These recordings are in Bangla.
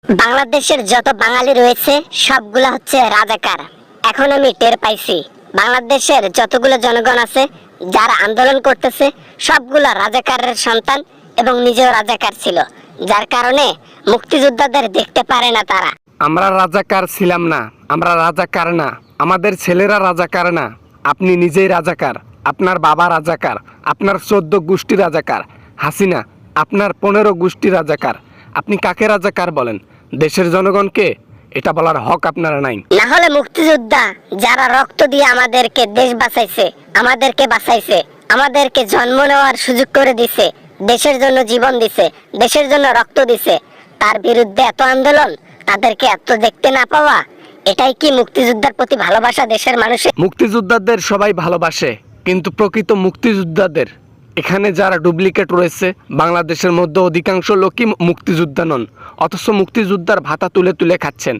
বাংলাদেশের যত বাঙালি রয়েছে সবগুলা হচ্ছে রাজাকার। এখন আমি টের পাইছি বাংলাদেশের যতগুলো জনগণ আছে যারা আন্দোলন করতেছে সবগুলা রাজাকারের সন্তান এবং নিজেও রাজাকার ছিল, যার কারণে মুক্তিযোদ্ধাদের দেখতে পারে না তারা। আমরা রাজাকার ছিলাম না, আমরা রাজাকার না, আমাদের ছেলেরা রাজাকার না। আপনি নিজেই রাজাকার, আপনার বাবা রাজাকার, আপনার 14 গোষ্ঠী রাজাকার, হাসিনা আপনার 15 গোষ্ঠী রাজাকার। আপনি কাকে রাজাকার বলেন? দেশের জনগণকে? এটা বলার হক আপনারা নাই। না হলে মুক্তিযোদ্ধা যারা রক্ত দিয়ে আমাদেরকে দেশ বাঁচাইছে, আমাদেরকে বাঁচাইছে, আমাদেরকে জন্ম নেওয়ার সুযোগ করে দিছে, দেশের জন্য জীবন দিছে, দেশের জন্য রক্ত দিছে, তার বিরুদ্ধে এত আন্দোলন, তাদেরকে এত দেখতে না পাওয়া, এটাই কি মুক্তিযোদ্ধার প্রতি ভালোবাসা দেশের মানুষের? মুক্তিযোদ্ধাদের সবাই ভালোবাসে, কিন্তু প্রকৃত মুক্তিযোদ্ধাদের এখানে যারা ডুপ্লিকেট রয়েছে, বাংলাদেশের মধ্যে অধিকাংশ লোকই মুক্তিযোদ্ধা নন, অথচ মুক্তিযোদ্ধার ভাতা তুলে তুলে খাচ্ছেন।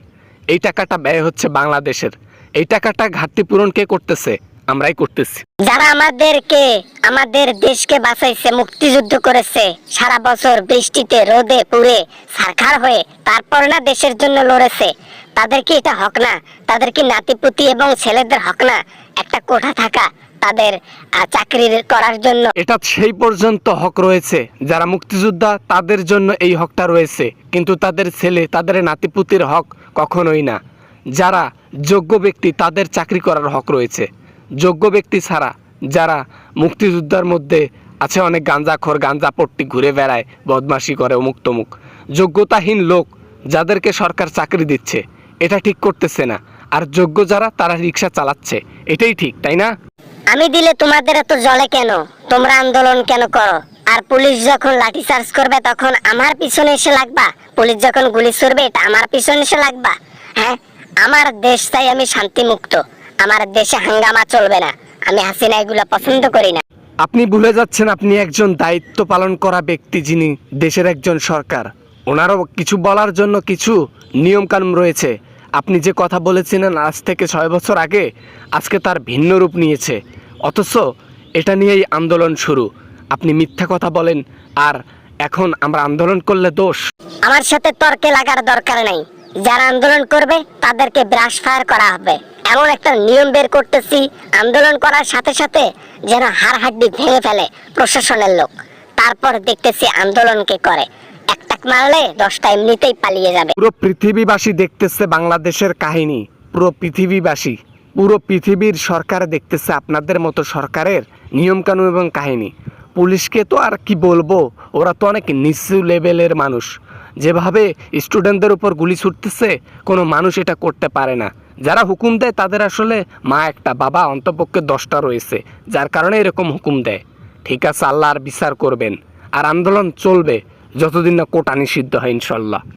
এই টাকাটা ব্যয় হচ্ছে বাংলাদেশের। এই টাকাটা ঘাটতি পূরণ কে করতেছে? আমরাই করতেছি। যারা আমাদেরকে, আমাদের দেশকে বাঁচাইছে, মুক্তিযুদ্ধ করেছে, সারা বছর বৃষ্টিতে রোদে পুড়ে ছারখার হয়ে তারপর না দেশের জন্য লড়েছে, তাদের কি এটা হক না? তাদের কি নাতিপুতি এবং ছেলেদের হক না একটা কোঠা থাকা, তাদের চাকরি করার জন্য? এটা সেই পর্যন্ত হক রয়েছে যারা মুক্তিযোদ্ধা, তাদের জন্য এই হকটা রয়েছে, কিন্তু তাদের ছেলে, তাদের নাতিপুতির হক কখনোই না। যারা যোগ্য ব্যক্তি তাদের চাকরি করার হক রয়েছে। যোগ্য ব্যক্তি ছাড়া যারা মুক্তিযোদ্ধার মধ্যে আছে অনেক গাঁজাখোর, গাঁজাপট্টি ঘুরে বেড়ায়, বদমাশি করে, অমুক তমুক, যোগ্যতাহীন লোক যাদেরকে সরকার চাকরি দিচ্ছে, এটা ঠিক করতেছে না। আর যোগ্য যারা, তারা রিক্সা চালাচ্ছে, এটাই ঠিক, তাই না? আমি দিলে তোমাদের এত জলে কেন? তোমরা আন্দোলন কেন করো? আর পুলিশ যখন লাঠি চার্জ করবে তখন আমার পিছনে এসে লাগবা? পুলিশ যখন গুলি ছুড়বে এটা আমার পিছনে এসে লাগবা? হ্যাঁ, আমার দেশ চাই আমি শান্তি মুক্ত, আমার দেশে হাঙ্গামা চলবে না, আমি হাসিনা এগুলো পছন্দ করি না। আপনি ভুলে যাচ্ছেন আপনি একজন দায়িত্ব পালন করা ব্যক্তি, যিনি দেশের একজন সরকার। ওনারও কিছু বলার জন্য কিছু নিয়মকানুন রয়েছে। আপনি যে কথা বলেছিলেন আজ থেকে 6 বছর আগে, আজকে তার ভিন্ন রূপ নিয়েছে, অথচ এটা নিয়েই আন্দোলন শুরু। আপনি মিথ্যা কথা বলেন, আর এখন আমরা আন্দোলন করলে দোষ? আমার সাথে তর্কে লাগার দরকার নাই। যারা আন্দোলন করবে তাদেরকে ব্রাশ ফায়ার করা হবে, এমন একটা নিয়ম বের করতেছি আন্দোলন করার সাথে সাথে যেন হাড় হাড্ডি ভেঙে ফেলে প্রশাসনের লোক। তারপর দেখতেছি আন্দোলন কে করে, একটাক মারলে 10টা এমনিতেই পালিয়ে যাবে। পুরো পৃথিবীবাসী দেখতেছে বাংলাদেশের কাহিনী, পুরো পৃথিবীবাসী, পুরো পৃথিবীর সরকার দেখতেছে আপনাদের মতো সরকারের নিয়মকানুন এবং কাহিনী। পুলিশকে তো আর কি বলবো, ওরা তো অনেক নিচু লেভেলের মানুষ। যেভাবে স্টুডেন্টদের উপর গুলি ছুটতেছে, কোনো মানুষ এটা করতে পারে না। যারা হুকুম দেয় তাদের আসলে মা একটা, বাবা অন্তপক্ষে 10টা রয়েছে, যার কারণে এরকম হুকুম দেয়। ঠিক আছে, আল্লাহ আর বিচার করবেন, আর আন্দোলন চলবে যতদিন না কোটা নিষিদ্ধ হয়, ইনশাল্লাহ।